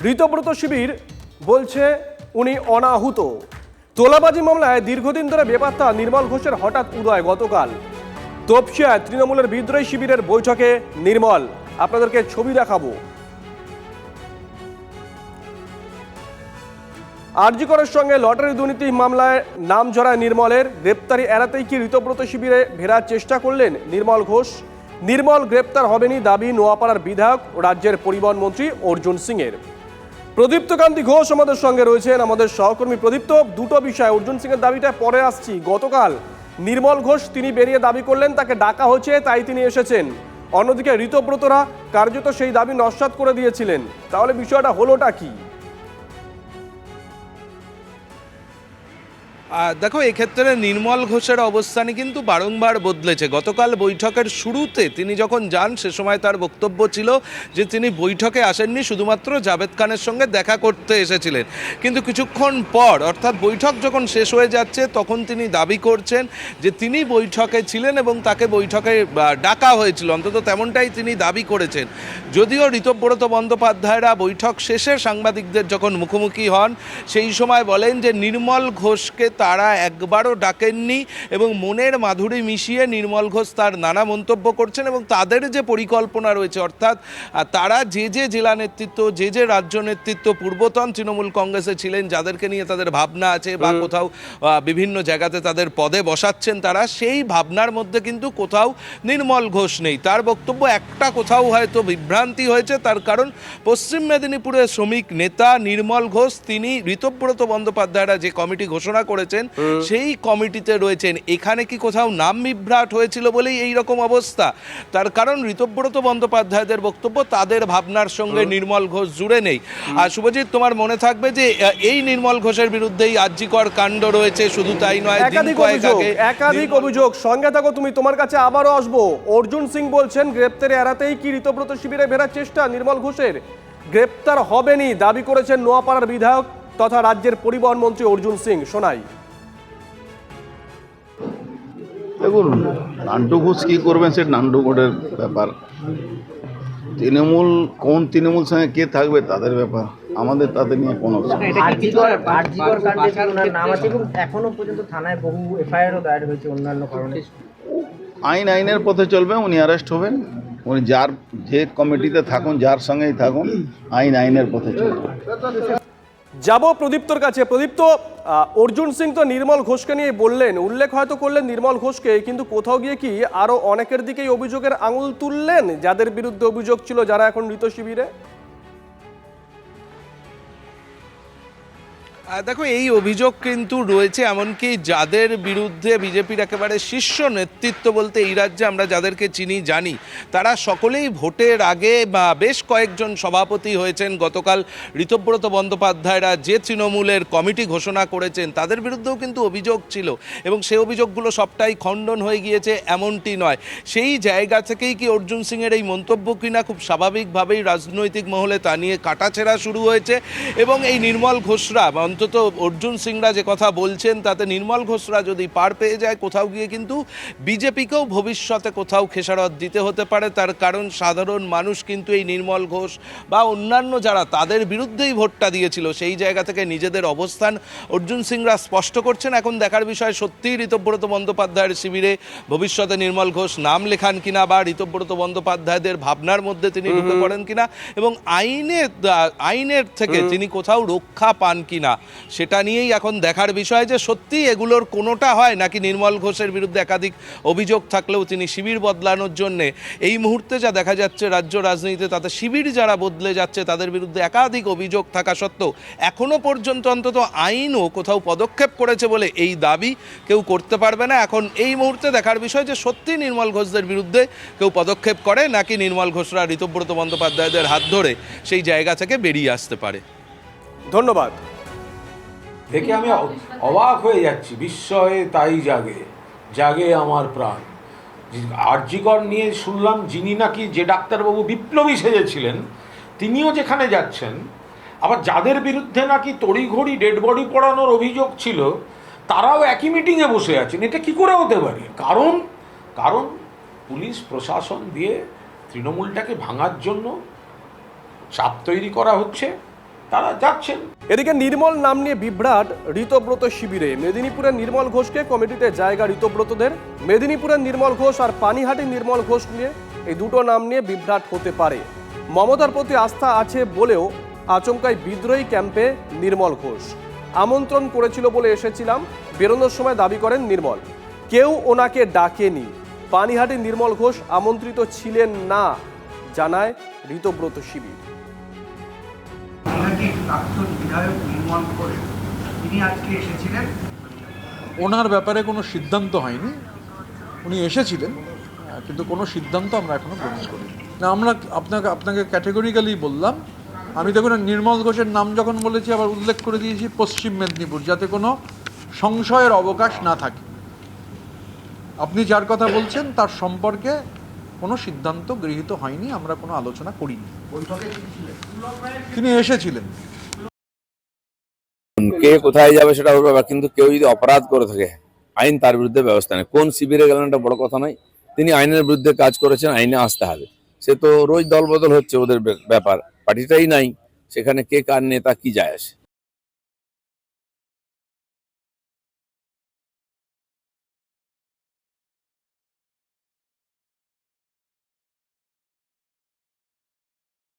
ঋতব্রত শিবির বলছে উনি অনাহুত। তোলাবাজি মামলায় দীর্ঘদিন ধরে বেপাত্তা নির্মল ঘোষের হঠাৎ উদয় গতকাল। তপসিয়ায় তৃণমূলের বিদ্রোহী শিবিরের বৈঠকে নির্মল, আপনাদেরকে ছবি দেখাবো। আরজি করের সঙ্গে লটারি দুর্নীতি মামলায় নাম জড়ায় নির্মলের। গ্রেপ্তারি এড়াতেই কি ঋতব্রত শিবিরে ফেরার চেষ্টা করলেন নির্মল ঘোষ? নির্মল গ্রেপ্তার হবেনি দাবি নোয়াপাড়ার বিধায়ক ও রাজ্যের পরিবহন মন্ত্রী অর্জুন সিংয়ের। প্রদীপ্ত কান্তি ঘোষ আমাদের সঙ্গে রয়েছেন, আমাদের সহকর্মী। প্রদীপ্ত, দুটো বিষয়, অর্জুন সিংয়ের দাবিটা পরে আসছি। গতকাল নির্মল ঘোষ তিনি বেরিয়ে দাবি করলেন তাকে ডাকা হয়েছে তাই তিনি এসেছেন, অন্যদিকে ঋতব্রতরা কার্যত সেই দাবি নস্যাৎ করে দিয়েছিলেন। তাহলে বিষয়টা হলোটা কি? দেখো, এক্ষেত্রে নির্মল ঘোষের অবস্থানই কিন্তু বারংবার বদলেছে। গতকাল বৈঠকের শুরুতে তিনি যখন যান সে সময় তার বক্তব্য ছিল যে তিনি বৈঠকে আসেননি, শুধুমাত্র জাভেদ খানের সঙ্গে দেখা করতে এসেছিলেন। কিন্তু কিছুক্ষণ পর, অর্থাৎ বৈঠক যখন শেষ হয়ে যাচ্ছে, তখন তিনি দাবি করছেন যে তিনি বৈঠকে ছিলেন এবং তাকে বৈঠকে ডাকা হয়েছিল, অন্তত তেমনটাই তিনি দাবি করেছেন। যদিও ঋতব্রত বন্দ্যোপাধ্যায়রা বৈঠক শেষে সাংবাদিকদের যখন মুখোমুখি হন সেই সময় বলেন যে নির্মল ঘোষকে তারা একবারও ডাকেননি এবং মনের মাধুরী মিশিয়ে নির্মল ঘোষ তার নানা মন্তব্য করছেন এবং তাদের যে পরিকল্পনা রয়েছে, অর্থাৎ তারা যে জেলা নেতৃত্ব, যে রাজ্য নেতৃত্ব পূর্বতন তৃণমূল কংগ্রেসে ছিলেন, যাদেরকে নিয়ে তাদের ভাবনা আছে বা কোথাও বিভিন্ন জায়গাতে তাদের পদে বসাচ্ছেন তারা, সেই ভাবনার মধ্যে কিন্তু কোথাও নির্মল ঘোষ নেই। তার বক্তব্য একটা কোথাও হয়তো বিভ্রান্তি হয়েছে, তার কারণ পশ্চিম মেদিনীপুরের শ্রমিক নেতা নির্মল ঘোষ তিনি ঋতব্রত বন্দ্যোপাধ্যায়রা যে কমিটি ঘোষণা করেছেন সেই কমিটিতে রয়েছেন। এখানে কি কোথাও নাম বিভ্রাট হয়েছিল বলেই এই রকম অবস্থা? তার কারণ ঋতব্রত বন্দ্যোপাধ্যায়দের বক্তব্য তাদের ভাবনার সঙ্গে নির্মল ঘোষ জুড়ে নেই। আর শুভজিৎ, তোমার মনে থাকবে যে এই নির্মল ঘোষের বিরুদ্ধেই আরজিকর কাণ্ড রয়েছে। শুধু তাই নয়, একাধিক অভিযোগ। সঙ্গে থাকো তুমি, তোমার কাছে আবারও আসবো। অর্জুন সিং বলছেন গ্রেপ্তারে এড়াতেই কি ঋতব্রত শিবিরে ফেরার চেষ্টা নির্মল ঘোষের? গ্রেপ্তার হবেনি দাবি করেছেন নোয়াপাড়ার বিধায়ক তথা রাজ্যের পরিবহন মন্ত্রী অর্জুন সিং। শোনাই। দেখুন, নান্টু ঘোষ কী করবেন সে নান্টু ঘোষের ব্যাপার। তৃণমূল কোন তৃণমূল সঙ্গে কে থাকবে তাদের ব্যাপার, আমাদের তাদের নিয়ে কোনো এখনো পর্যন্ত থানায় বহু এফআইআরও দায়ের হয়েছে অন্যান্য কারণে। আইনের পথে চলবে, উনি অ্যারেস্ট হবেন। উনি যে কমিটিতে থাকুন, যার সঙ্গেই থাকুন, আইনের পথে চলবে। যাব প্রদীপ্তর কাছে। প্রদীপ্ত, অর্জুন সিং তো নির্মল ঘোষকে নিয়ে বললেন, উল্লেখ হয়তো করলেন নির্মল ঘোষকে, কিন্তু কোথাও গিয়ে কি আরো অনেকের দিকেই অভিযোগের আঙুল তুললেন যাদের বিরুদ্ধে অভিযোগ ছিল, যারা এখন মৃত শিবিরে? দেখো, এই অভিযোগ কিন্তু রয়েছে, এমনকি যাদের বিরুদ্ধে বিজেপির একেবারে শীর্ষ নেতৃত্ব বলতে এই রাজ্যে আমরা যাদেরকে চিনি জানি, তারা সকলেই ভোটের আগে বা বেশ কয়েকজন সভাপতি হয়েছেন। গতকাল ঋতব্রত বন্দ্যোপাধ্যায়রা যে তৃণমূলের কমিটি ঘোষণা করেছেন তাদের বিরুদ্ধেও কিন্তু অভিযোগ ছিল এবং সেই অভিযোগগুলো সবটাই খণ্ডন হয়ে গিয়েছে এমনটি নয়। সেই জায়গা থেকেই কি অর্জুন সিংয়ের এই মন্তব্য কিনা খুব স্বাভাবিকভাবেই রাজনৈতিক মহলে তা নিয়ে কাটাছেঁড়া শুরু হয়েছে এবং এই নির্মল ঘোষরা, অন্তত অর্জুন সিংরা যে কথা বলছেন তাতে নির্মল ঘোষরা যদি পার পেয়ে যায় কোথাও গিয়ে কিন্তু বিজেপিকেও ভবিষ্যতে কোথাও খেসারত দিতে হতে পারে। তার কারণ সাধারণ মানুষ কিন্তু এই নির্মল ঘোষ বা অন্যান্য যারা তাদের বিরুদ্ধেই ভোটটা দিয়েছিল, সেই জায়গা থেকে নিজেদের অবস্থান অর্জুন সিংরা স্পষ্ট করছেন। এখন দেখার বিষয় সত্যিই ঋতব্রত বন্দ্যোপাধ্যায়ের শিবিরে ভবিষ্যতে নির্মল ঘোষ নাম লেখান কিনা বা ঋতব্রত বন্দ্যোপাধ্যায়দের ভাবনার মধ্যে তিনি ঢুকে পড়েন কিনা এবং আইনের থেকে তিনি কোথাও রক্ষা পান কিনা, সেটা নিয়েই এখন দেখার বিষয় যে সত্যি এগুলোর কোনোটা হয় নাকি নির্মল ঘোষের বিরুদ্ধে একাধিক অভিযোগ থাকলেও তিনি শিবির বদলানোর জন্যে এই মুহূর্তে যা দেখা যাচ্ছে রাজ্য রাজনীতিতে, তাতে শিবির যারা বদলে যাচ্ছে তাদের বিরুদ্ধে একাধিক অভিযোগ থাকা সত্ত্বেও এখনও পর্যন্ত অন্তত আইনও কোথাও পদক্ষেপ করেছে বলে এই দাবি কেউ করতে পারবে না। এখন এই মুহূর্তে দেখার বিষয় যে সত্যি নির্মল ঘোষদের বিরুদ্ধে কেউ পদক্ষেপ করে নাকি নির্মল ঘোষরা ঋতব্রত বন্দ্যোপাধ্যায়দের হাত ধরে সেই জায়গা থেকে বেরিয়ে আসতে পারে। ধন্যবাদ। দেখে আমি অবাক হয়ে যাচ্ছি, বিস্ময়ে তাই জাগে জাগে আমার প্রাণ। আরজিকর নিয়ে শুনলাম যিনি নাকি যে ডাক্তারবাবু বিপ্লবী সেজেছিলেন তিনিও যেখানে যাচ্ছেন, আবার যাদের বিরুদ্ধে নাকি তড়িঘড়ি ডেড বডি পড়ানোর অভিযোগ ছিল তারাও একই মিটিংয়ে বসে আছেন। এটা কি করে হতে পারে? কারণ পুলিশ প্রশাসন দিয়ে তৃণমূলটাকে ভাঙার জন্য চাপ তৈরি করা হচ্ছে, তারা যাচ্ছেন। এদিকে নির্মল নাম নিয়ে বিভ্রাট ঋতব্রত শিবিরে। মেদিনীপুরের নির্মল ঘোষকে কমিটিতে জায়গা ঋতব্রতদের। মেদিনীপুরের নির্মল ঘোষ আর পানিহাটির নির্মল ঘোষ নিয়ে এই দুটো নাম নিয়ে বিভ্রাট হতে পারে। মমতার প্রতি আস্থা আছে বলেও আচমকায় বিদ্রোহী ক্যাম্পে নির্মল ঘোষ। আমন্ত্রণ করেছিল বলে এসেছিলাম, বেরোনোর সময় দাবি করেন নির্মল। কেউ ওনাকে ডাকেনি। পানিহাটির নির্মল ঘোষ আমন্ত্রিত ছিলেন না, জানায় ঋতব্রত শিবির। প্রাক্তন বিধায়ক নির্মল ঘোষ তিনি আজকে এসেছিলেন। ওনার ব্যাপারে কোনো সিদ্ধান্ত হয়নি, উনি এসেছিলেন কিন্তু কোনো সিদ্ধান্ত আমরা এখনো গ্রহণ করিনি। না, আমরা আপনাকে ক্যাটেগরিক্যালি বললাম। আমি দেখুন নির্মল ঘোষের নাম যখন বলেছি আবার উল্লেখ করে দিয়েছি পশ্চিম মেদিনীপুর, যাতে কোনো সংশয়ের অবকাশ না থাকে। আপনি যার কথা বলছেন তার সম্পর্কে কোনো সিদ্ধান্ত গৃহীত হয়নি, আমরা কোনো আলোচনা করিনি। তিনি এসেছিলেন। কে কোথায় যাবে সেটা ওর ব্যাপার, কিন্তু কেউ যদি অপরাধ করে থাকে আইন তার বিরুদ্ধে ব্যবস্থা নেই। কোন শিবিরে গেলেন একটা বড় কথা নয়, তিনি আইনের বিরুদ্ধে কাজ করেছেন, আইনে আসতে হবে। সে তো রোজ দলবদল হচ্ছে, ওদের ব্যাপার, পার্টিটাই নাই সেখানে, কে কার নেতা কি যায় আসে।